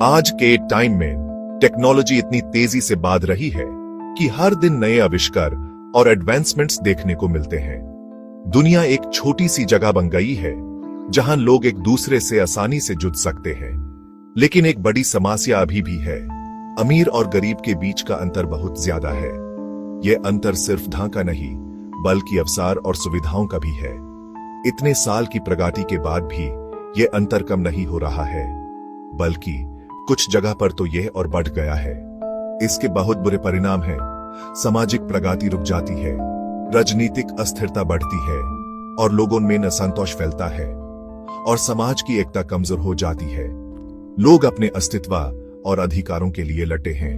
आज के टाइम में टेक्नोलॉजी इतनी तेजी से बढ़ रही है कि हर दिन नए आविष्कार और एडवांसमेंट्स देखने को मिलते हैं। दुनिया एक छोटी सी जगह बन गई है जहां लोग एक दूसरे से आसानी से जुड़ सकते हैं। लेकिन एक बड़ी समस्या अभी भी है। अमीर और गरीब के बीच का अंतर बहुत ज्यादा है। यह अंतर सिर्फ धन का नहीं बल्कि अवसर और सुविधाओं का भी है। इतने साल की प्रगति के बाद भी यह अंतर कम नहीं हो रहा है, बल्कि कुछ जगह पर तो यह और बढ़ गया है। इसके बहुत बुरे परिणाम हैं। सामाजिक प्रगति रुक जाती है, राजनीतिक अस्थिरता बढ़ती है और लोगों में असंतोष फैलता है और समाज की एकता कमजोर हो जाती है। लोग अपने अस्तित्व और अधिकारों के लिए लड़ते हैं।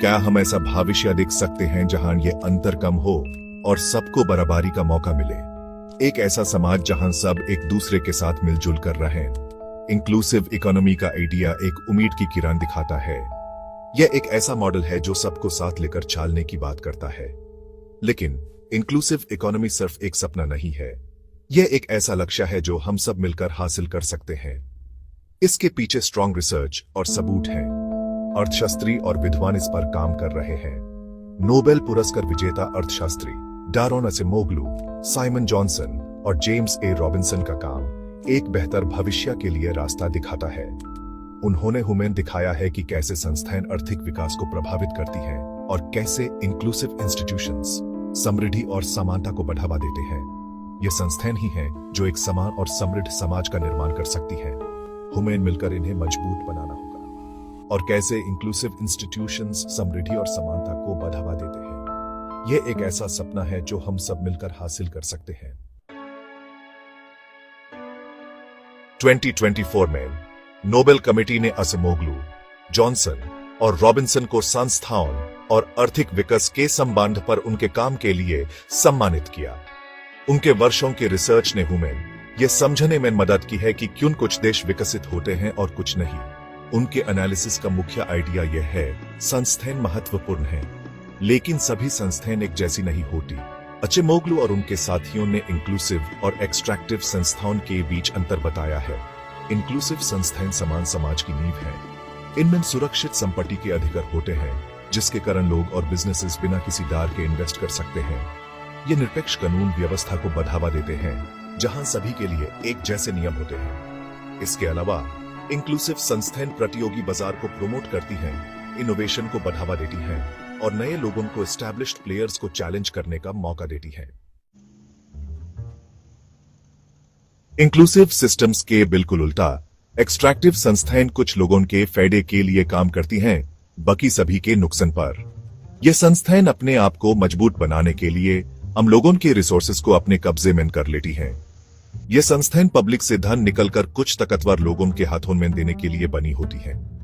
क्या हम ऐसा भविष्य देख सकते हैं जहां यह अंतर कम हो और सबको बराबरी का मौका मिले? एक ऐसा समाज जहां सब एक दूसरे के साथ मिलजुल कर रहें। इंक्लूसिव इकोनॉमी का आइडिया एक उम्मीद की किरण दिखाता है। यह एक ऐसा मॉडल है जो सबको साथ लेकर चलने की बात करता है। लेकिन इंक्लूसिव इकोनॉमी सिर्फ एक सपना नहीं है, यह एक ऐसा लक्ष्य है जो हम सब मिलकर हासिल कर सकते हैं। इसके पीछे स्ट्रॉन्ग रिसर्च और सबूत है। अर्थशास्त्री और विद्वान इस पर काम कर रहे हैं। नोबेल पुरस्कार विजेता अर्थशास्त्री डारोन असेमोग्लू, साइमन जॉनसन और जेम्स ए रॉबिन्सन का काम एक बेहतर भविष्य के लिए रास्ता दिखाता है। उन्होंने हमें दिखाया है कि कैसे संस्थाएं आर्थिक विकास को प्रभावित करती हैं और कैसे इंक्लूसिव इंस्टीट्यूशंस समृद्धि और समानता को बढ़ावा देते हैं। ये संस्थाएं ही हैं जो एक समान और समृद्ध समाज का निर्माण कर सकती हैं। हमें मिलकर इन्हें मजबूत बनाना होगा। और कैसे इंक्लूसिव इंस्टीट्यूशंस समृद्धि और समानता को बढ़ावा देते हैं, यह एक ऐसा सपना है जो हम सब मिलकर हासिल कर सकते हैं। 2024 में नोबेल कमेटी ने असेमोग्लू, जॉनसन और रॉबिन्सन को संस्थाओं और आर्थिक विकास के संबंध पर उनके काम के लिए सम्मानित किया। उनके वर्षों के रिसर्च ने हमें यह समझने में मदद की है कि क्यों कुछ देश विकसित होते हैं और कुछ नहीं। उनके एनालिसिस का मुख्य आइडिया यह है, संस्थाएं महत्वपूर्ण हैं, लेकिन सभी संस्थाएं एक जैसी नहीं होती। असेमोग्लू और उनके साथियों ने इंक्लूसिव और एक्सट्रैक्टिव संस्थाओं के बीच अंतर बताया है। इंक्लूसिव संस्थाएं समान समाज की नींव हैं। इनमें सुरक्षित संपत्ति के अधिकार होते हैं, जिसके कारण लोग और बिजनेसेस बिना किसी डर के इन्वेस्ट कर सकते हैं। ये निरपेक्ष कानून व्यवस्था को बढ़ावा देते हैं, जहां सभी के लिए एक जैसे नियम होते हैं। इसके अलावा इंक्लूसिव संस्थाएं प्रतियोगी बाजार को प्रमोट करती हैं, इनोवेशन को बढ़ावा देती हैं और नए लोगों को एस्टैब्लिश्ड प्लेयर्स को चैलेंज करने का मौका देती हैं। इंक्लूसिव सिस्टम्स के बिल्कुल उल्टा, एक्सट्रैक्टिव संस्थाएं कुछ लोगों के फायदे के लिए काम करती हैं, बाकी सभी के नुकसान पर। ये संस्थाएं अपने आप को मजबूत बनाने के लिए हम लोगों के रिसोर्सेज को अपने कब्जे में कर लेती हैं। ये संस्थाएं पब्लिक से धन निकलकर कुछ ताकतवर लोगों के हाथों में देने के लिए बनी होती हैं।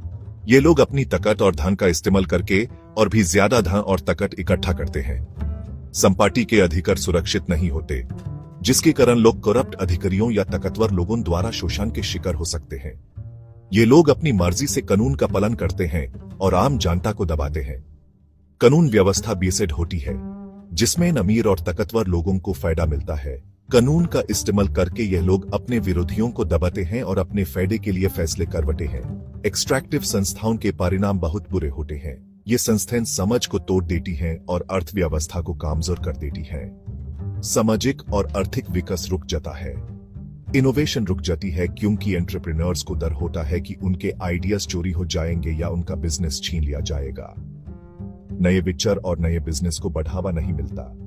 ये लोग अपनी ताकत और धन का इस्तेमाल करके और भी ज्यादा धन और ताकत इकट्ठा करते हैं। संपत्ति के अधिकार सुरक्षित नहीं होते, जिसके कारण लोग करप्ट अधिकारियों या ताकतवर लोगों द्वारा शोषण के शिकार हो सकते हैं। ये लोग अपनी मर्जी से कानून का पालन करते हैं और आम जनता को दबाते हैं। कानून व्यवस्था बेसेड होती है, जिसमें अमीर और ताकतवर लोगों को फायदा मिलता है। कानून का इस्तेमाल करके यह लोग अपने विरोधियों को दबाते हैं और अपने फायदे के लिए फैसले करवाते हैं। एक्सट्रैक्टिव संस्थाओं के परिणाम बहुत बुरे होते हैं। ये संस्थाएं समाज को तोड़ देती हैं और अर्थव्यवस्था को कमजोर कर देती हैं। सामाजिक और आर्थिक विकास रुक जाता है। इनोवेशन रुक जाती है क्योंकि एंटरप्रेन्योर्स को डर होता है कि उनके आइडियाज चोरी हो जाएंगे या उनका बिजनेस छीन लिया जाएगा। नए विचार और नए बिजनेस को बढ़ावा नहीं मिलता।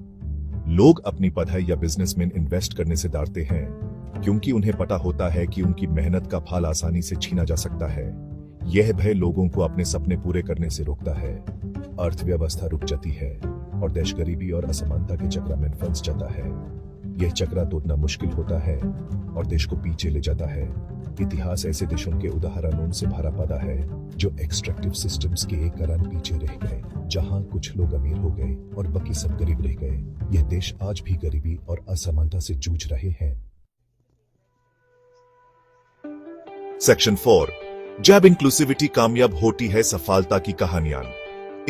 लोग अपनी पढ़ाई या बिजनेस में इन्वेस्ट करने से डरते हैं क्योंकि उन्हें पता होता है कि उनकी मेहनत का फल आसानी से छीना जा सकता है। यह भय लोगों को अपने सपने पूरे करने से रोकता है। अर्थव्यवस्था रुक जाती है और देश गरीबी और असमानता के चक्र में फंस जाता है। यह चक्र तोड़ना मुश्किल होता है और देश को पीछे ले जाता है। इतिहास ऐसे देशों के उदाहरणों से भरा पड़ा है जो एक्सट्रैक्टिव सिस्टम्स के एक कारण पीछे रह गए, जहां कुछ लोग अमीर हो गए और बाकी सब गरीब रह गए। यह देश आज भी गरीबी और असमानता से जूझ रहे हैं। सेक्शन 4, जब इंक्लूसिविटी कामयाब होती है, सफलता की कहानियां।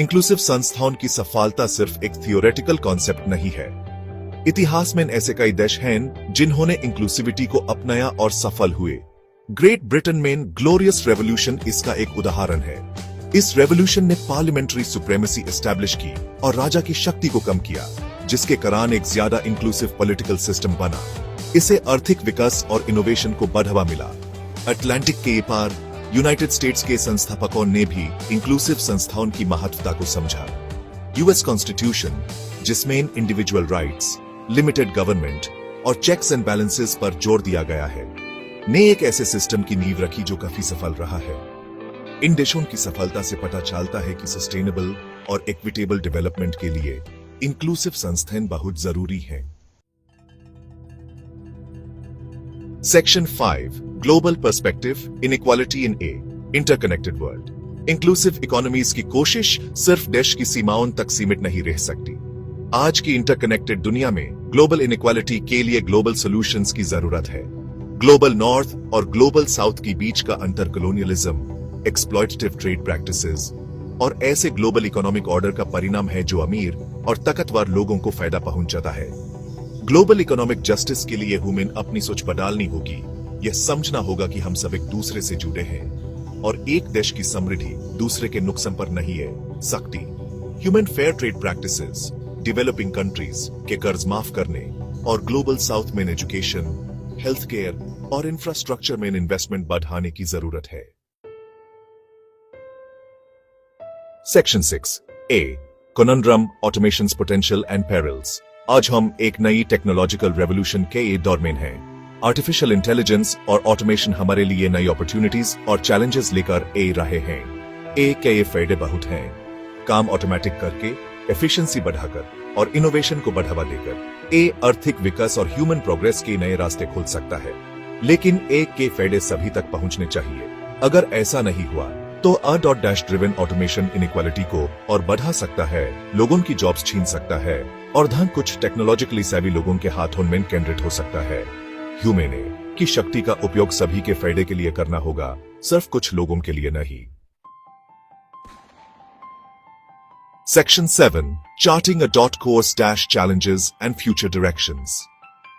इंक्लूसिव संस्थाओं की सफलता सिर्फ एक थियोरेटिकल कॉन्सेप्ट नहीं है। इतिहास में ऐसे कई देश हैं जिन्होंने इंक्लूसिविटी को अपनाया और सफल हुए। ग्रेट ब्रिटेन में ग्लोरियस रेवोल्यूशन इसका एक उदाहरण है। इस रेवोल्यूशन ने पार्लियामेंट्री सुप्रीमेसी एस्टैब्लिश की और राजा की शक्ति को कम किया, जिसके कारण एक ज्यादा इंक्लूसिव पॉलिटिकल सिस्टम बना। इसे आर्थिक विकास और इनोवेशन को बढ़ावा मिला। अटलांटिक के पार यूनाइटेड स्टेट्स के संस्थापकों ने भी इंक्लूसिव संस्थाओं की महत्वता को समझा। यूएस कॉन्स्टिट्यूशन, जिसमें इंडिविजुअल राइट्स, लिमिटेड गवर्नमेंट और चेक्स एंड बैलेंसेस पर जोर दिया गया है, ने एक ऐसे सिस्टम की नींव रखी जो काफी सफल रहा है। इन देशों की सफलता से पता चलता है कि सस्टेनेबल और इक्विटेबल डेवलपमेंट के लिए इंक्लूसिव संस्थान बहुत जरूरी है। Section 5 global perspective inequality in A interconnected world. Inclusive economies की कोशिश सिर्फ देश की सीमाओं तक सीमित नहीं रह सकती। आज की इंटरकनेक्टेड दुनिया में ग्लोबल इनइक्वालिटी के लिए ग्लोबल सॉल्यूशंस की जरूरत है। ग्लोबल नॉर्थ और ग्लोबल साउथ के बीच का अंतर कॉलोनियलिज्म, एक्सप्लॉइटेटिव ट्रेड प्रैक्टिसेस और ऐसे ग्लोबल इकोनॉमिक ऑर्डर का परिणाम है जो अमीर और ताकतवर लोगों को फायदा पहुंचाता है। ग्लोबल इकोनॉमिक जस्टिस के लिए हमें अपनी सोच बदलनी होगी। यह समझना होगा कि हम सब एक दूसरे से जुड़े हैं और एक देश की समृद्धि दूसरे के नुकसान पर नहीं है सकती। Human fair trade practices, developing countries के कर्ज माफ करने और ग्लोबल साउथ में एजुकेशन, हेल्थ केयर और इंफ्रास्ट्रक्चर में इन्वेस्टमेंट बढ़ाने की जरूरत है। Section 6 a conundrum, automation's potential and perils. आज हम एक नई टेक्नोलॉजिकल रेवोल्यूशन के दौर में हैं। आर्टिफिशियल इंटेलिजेंस और ऑटोमेशन हमारे लिए नई अपॉर्चुनिटीज और चैलेंजेस लेकर आ रहे हैं। ए के फायदे बहुत हैं। काम ऑटोमेटिक करके, एफिशिएंसी बढ़ाकर और इनोवेशन को बढ़ावा देकर ए आर्थिक विकास और ह्यूमन प्रोग्रेस के नए रास्ते खोल सकता है। लेकिन ए के फायदे सभी तक पहुंचने चाहिए। अगर ऐसा नहीं हुआ तो डैश ड्रिवन ऑटोमेशन इनइक्वालिटी को और बढ़ा सकता है, लोगों की जॉब्स छीन सकता है और धन कुछ टेक्नोलॉजिकली सेवी लोगों के हाथों में केंद्रित हो सकता है। ह्यूमन की शक्ति का उपयोग सभी के फायदे के लिए करना होगा, सिर्फ कुछ लोगों के लिए नहीं। Section 7 Charting a dot course dash challenges and future directions.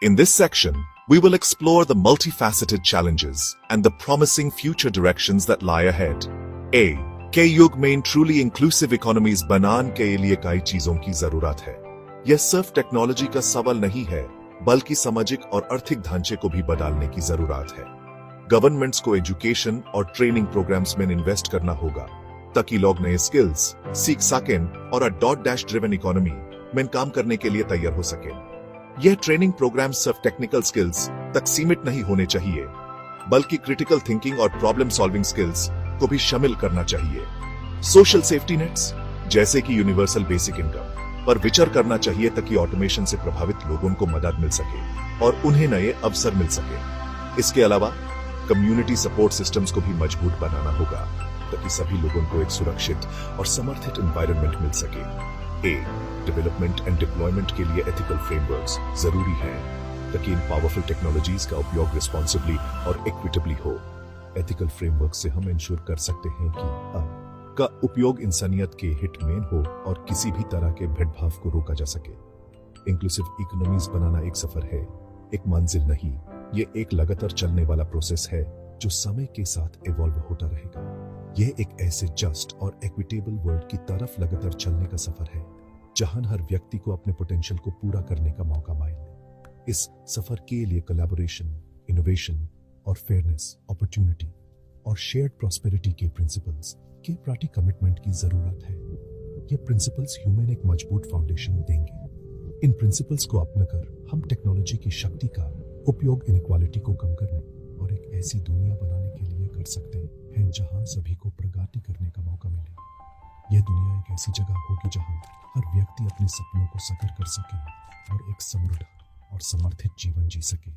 In this section, we will explore the multifaceted challenges and the promising future directions that lie ahead. A. के युग में truly inclusive economies बनाने के लिए कई चीजों की जरूरत है। यह सिर्फ टेक्नोलॉजी का सवाल नहीं है, बल्कि सामाजिक और आर्थिक ढांचे को भी बदलने की जरूरत है। गवर्नमेंट्स को एजुकेशन और ट्रेनिंग प्रोग्राम्स में इन्वेस्ट करना होगा ताकि लोग नए स्किल्स सीख सकें और डैश ड्रिवन इकोनॉमी में काम करने के लिए तैयार हो सकें। यह ट्रेनिंग प्रोग्राम सिर्फ टेक्निकल स्किल्स तक सीमित नहीं होने चाहिए, बल्कि क्रिटिकल थिंकिंग और प्रॉब्लम सॉल्विंग स्किल्स को भी शामिल करना चाहिए। सोशल सेफ्टी नेट्स जैसे कि यूनिवर्सल बेसिक इनकम पर विचार करना चाहिए ताकि ऑटोमेशन से प्रभावित लोगों को मदद मिल सके और उन्हें नए अवसर मिल सके। इसके अलावा कम्युनिटी सपोर्ट सिस्टम्स को भी मजबूत बनाना होगा ताकि सभी लोगों को एक सुरक्षित और समर्थित एनवायरनमेंट मिल सके। ए डेवलपमेंट एंड डिप्लॉयमेंट के लिए एथिकल फ्रेमवर्क्स जरूरी हैं ताकि इन पावरफुल टेक्नोलॉजीज का उपयोग रिस्पॉन्सिबली और इक्विटेबली हो। एथिकल फ्रेमवर्क से हम इंश्योर कर सकते हैं कि का उपयोग इंसानियत के हित में हो और किसी भी तरह के भेदभाव को रोका जा सके। इंक्लूसिव इकोनॉमीज बनाना एक सफर है, एक मंजिल नहीं। ये एक लगातार चलने वाला प्रोसेस है जो समय के साथ इवॉल्व होता रहेगा। यह एक ऐसे जस्ट और इक्विटेबल वर्ल्ड की तरफ लगातार चलने का सफर है जहां हर व्यक्ति को अपने पोटेंशियल को पूरा करने का मौका मिले। इस सफर के लिए कोलैबोरेशन, इनोवेशन और फेयरनेस, अपॉर्चुनिटी और शेयर्ड प्रॉस्पेरिटी के प्रिंसिपल्स के प्रति कमिटमेंट की जरूरत है। ये प्रिंसिपल्स ह्यूमन एक मजबूत फाउंडेशन देंगे। इन प्रिंसिपल्स को अपनाकर हम टेक्नोलॉजी की शक्ति का उपयोग इनइक्वालिटी को कम करने और एक ऐसी दुनिया बनाने के लिए कर सकते हैं जहां सभी को प्रगति करने का मौका मिले। यह दुनिया एक ऐसी जगह होगी जहां हर व्यक्ति अपने सपनों को साकार कर सके और एक समृद्ध और समर्थित जीवन जी सके।